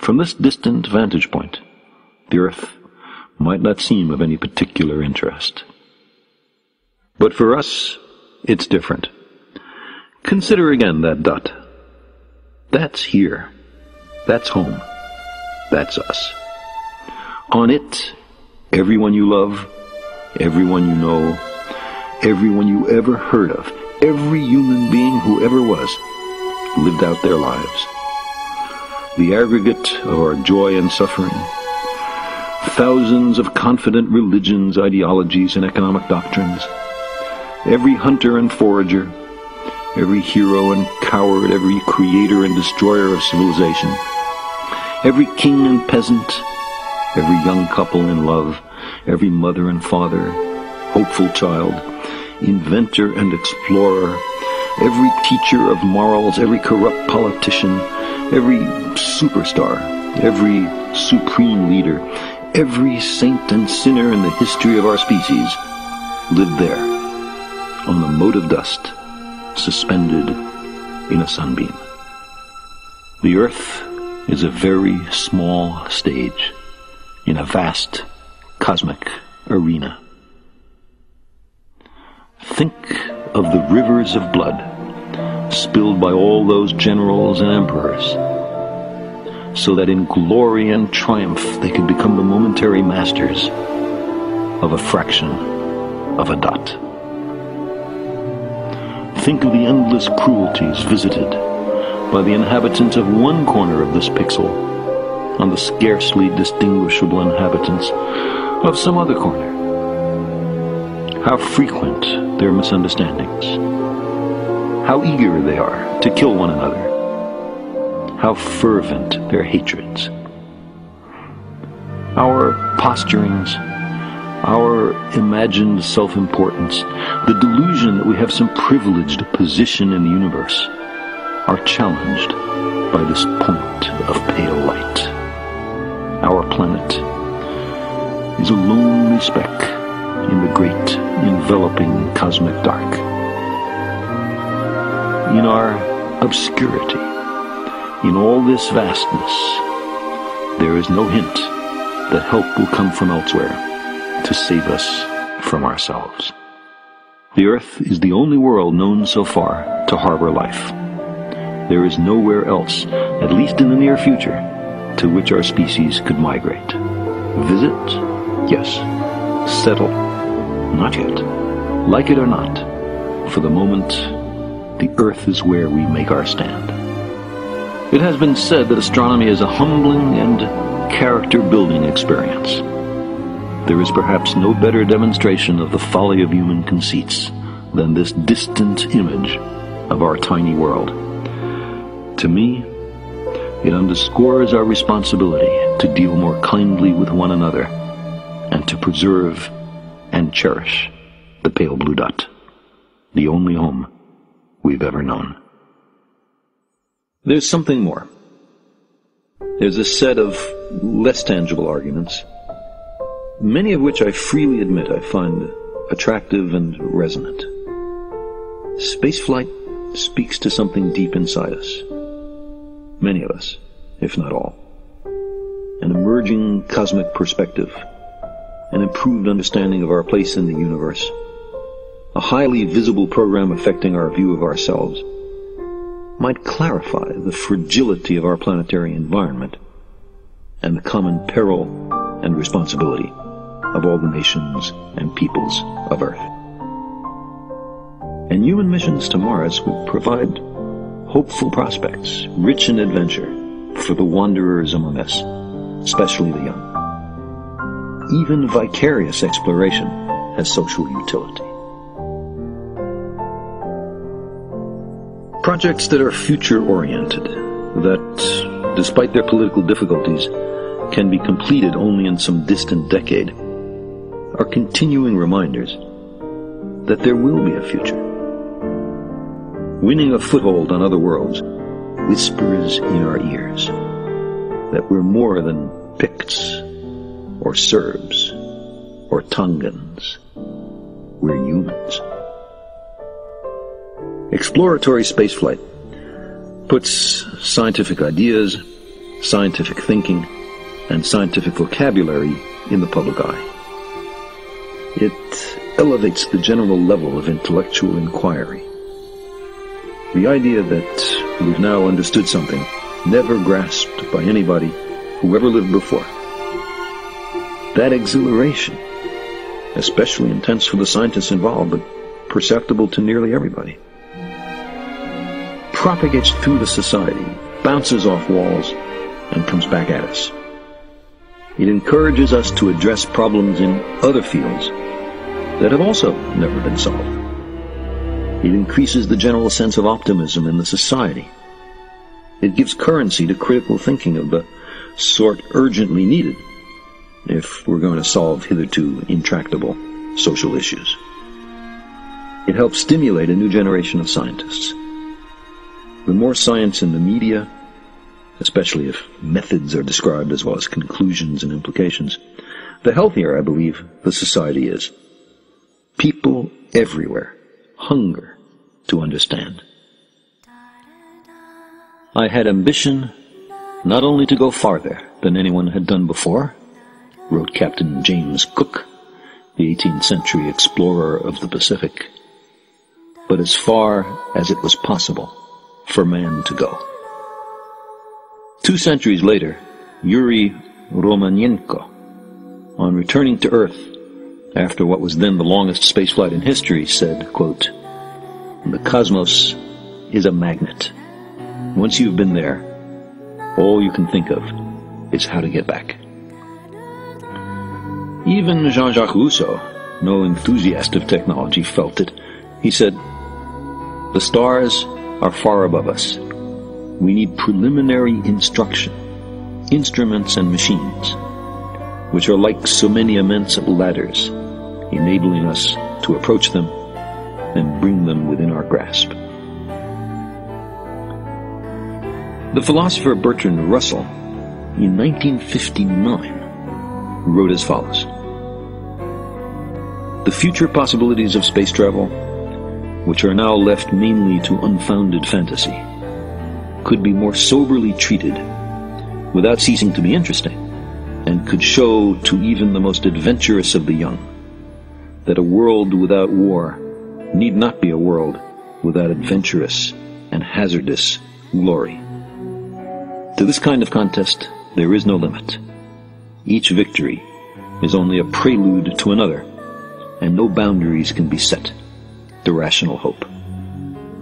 From this distant vantage point, the Earth might not seem of any particular interest. But for us, it's different. Consider again that dot. That's here. That's home. That's us. On it, everyone you love, everyone you know, everyone you ever heard of, every human being who ever was, lived out their lives. The aggregate of our joy and suffering, thousands of confident religions, ideologies, and economic doctrines, every hunter and forager, every hero and coward, every creator and destroyer of civilization, every king and peasant, every young couple in love, every mother and father, hopeful child, inventor and explorer, every teacher of morals, every corrupt politician, every superstar, every supreme leader, every saint and sinner in the history of our species lived there, on the mote of dust, suspended in a sunbeam. The Earth is a very small stage in a vast cosmic arena. Think of the rivers of blood spilled by all those generals and emperors, so that in glory and triumph they could become the momentary masters of a fraction of a dot. Think of the endless cruelties visited by the inhabitants of one corner of this pixel on the scarcely distinguishable inhabitants of some other corner. How frequent their misunderstandings. How eager they are to kill one another. How fervent their hatreds. Our posturings, our imagined self-importance, the delusion that we have some privileged position in the universe, are challenged by this point of pale light. Our planet is a lonely speck in the great enveloping cosmic dark. In our obscurity, in all this vastness, there is no hint that help will come from elsewhere to save us from ourselves. The Earth is the only world known so far to harbor life. There is nowhere else, at least in the near future, to which our species could migrate. Visit? Yes. Settle? Not yet. Like it or not, for the moment, the Earth is where we make our stand. It has been said that astronomy is a humbling and character-building experience. There is perhaps no better demonstration of the folly of human conceits than this distant image of our tiny world. To me, it underscores our responsibility to deal more kindly with one another and to preserve and cherish the pale blue dot, the only home we've ever known. There's something more. There's a set of less tangible arguments, many of which I freely admit I find attractive and resonant. Spaceflight speaks to something deep inside us. Many of us, if not all. An emerging cosmic perspective, an improved understanding of our place in the universe, a highly visible program affecting our view of ourselves, might clarify the fragility of our planetary environment and the common peril and responsibility of all the nations and peoples of Earth. And human missions to Mars would provide hopeful prospects, rich in adventure, for the wanderers among us, especially the young. Even vicarious exploration has social utility. Projects that are future-oriented, that, despite their political difficulties, can be completed only in some distant decade, are continuing reminders that there will be a future. Winning a foothold on other worlds whispers in our ears that we're more than Picts or Serbs or Tongans. We're humans. Exploratory spaceflight puts scientific ideas, scientific thinking, and scientific vocabulary in the public eye. It elevates the general level of intellectual inquiry. The idea that we've now understood something never grasped by anybody who ever lived before. That exhilaration, especially intense for the scientists involved, but perceptible to nearly everybody, propagates through the society, bounces off walls, and comes back at us. It encourages us to address problems in other fields that have also never been solved. It increases the general sense of optimism in the society. It gives currency to critical thinking of the sort urgently needed if we're going to solve hitherto intractable social issues. It helps stimulate a new generation of scientists. The more science in the media, especially if methods are described as well as conclusions and implications, the healthier, I believe, the society is. People everywhere hunger to understand. I had ambition not only to go farther than anyone had done before, wrote Captain James Cook, the 18th century explorer of the Pacific, but as far as it was possible for man to go. 2 centuries later, Yuri Romanenko, on returning to Earth after what was then the longest spaceflight in history, said, quote, "The cosmos is a magnet. Once you've been there, all you can think of is how to get back." Even Jean-Jacques Rousseau, no enthusiast of technology, felt it. He said, "The stars are far above us. We need preliminary instruction, instruments and machines, which are like so many immense ladders, enabling us to approach them and bring them within our grasp." The philosopher Bertrand Russell, in 1959, wrote as follows: "The future possibilities of space travel, which are now left mainly to unfounded fantasy, could be more soberly treated without ceasing to be interesting, and could show to even the most adventurous of the young that a world without war need not be a world without adventurous and hazardous glory. To this kind of contest there is no limit. Each victory is only a prelude to another, and no boundaries can be set to rational hope."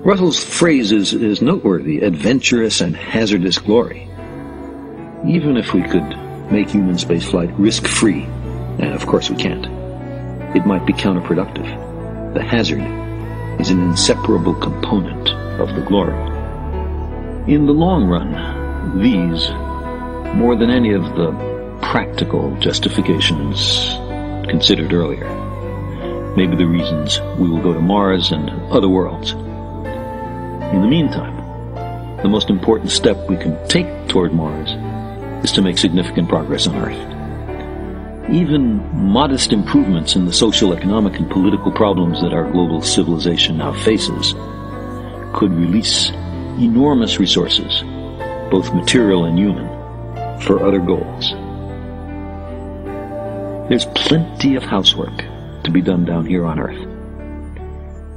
Russell's phrase is noteworthy: adventurous and hazardous glory. Even if we could make human spaceflight risk-free, and of course we can't, it might be counterproductive. The hazard is an inseparable component of the glory. In the long run, these, more than any of the practical justifications considered earlier, may be the reasons we will go to Mars and other worlds. In the meantime, the most important step we can take toward Mars is to make significant progress on Earth. Even modest improvements in the social, economic, and political problems that our global civilization now faces could release enormous resources, both material and human, for other goals. There's plenty of housework to be done down here on Earth,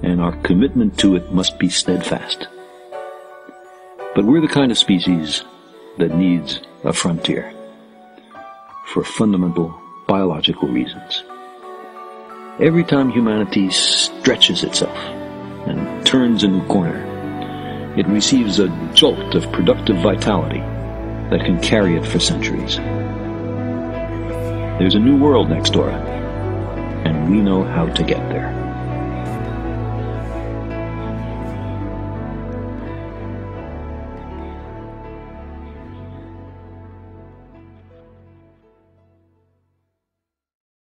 and our commitment to it must be steadfast. But we're the kind of species that needs a frontier for fundamental biological reasons. Every time humanity stretches itself and turns a new corner, it receives a jolt of productive vitality that can carry it for centuries. There's a new world next door, and we know how to get there.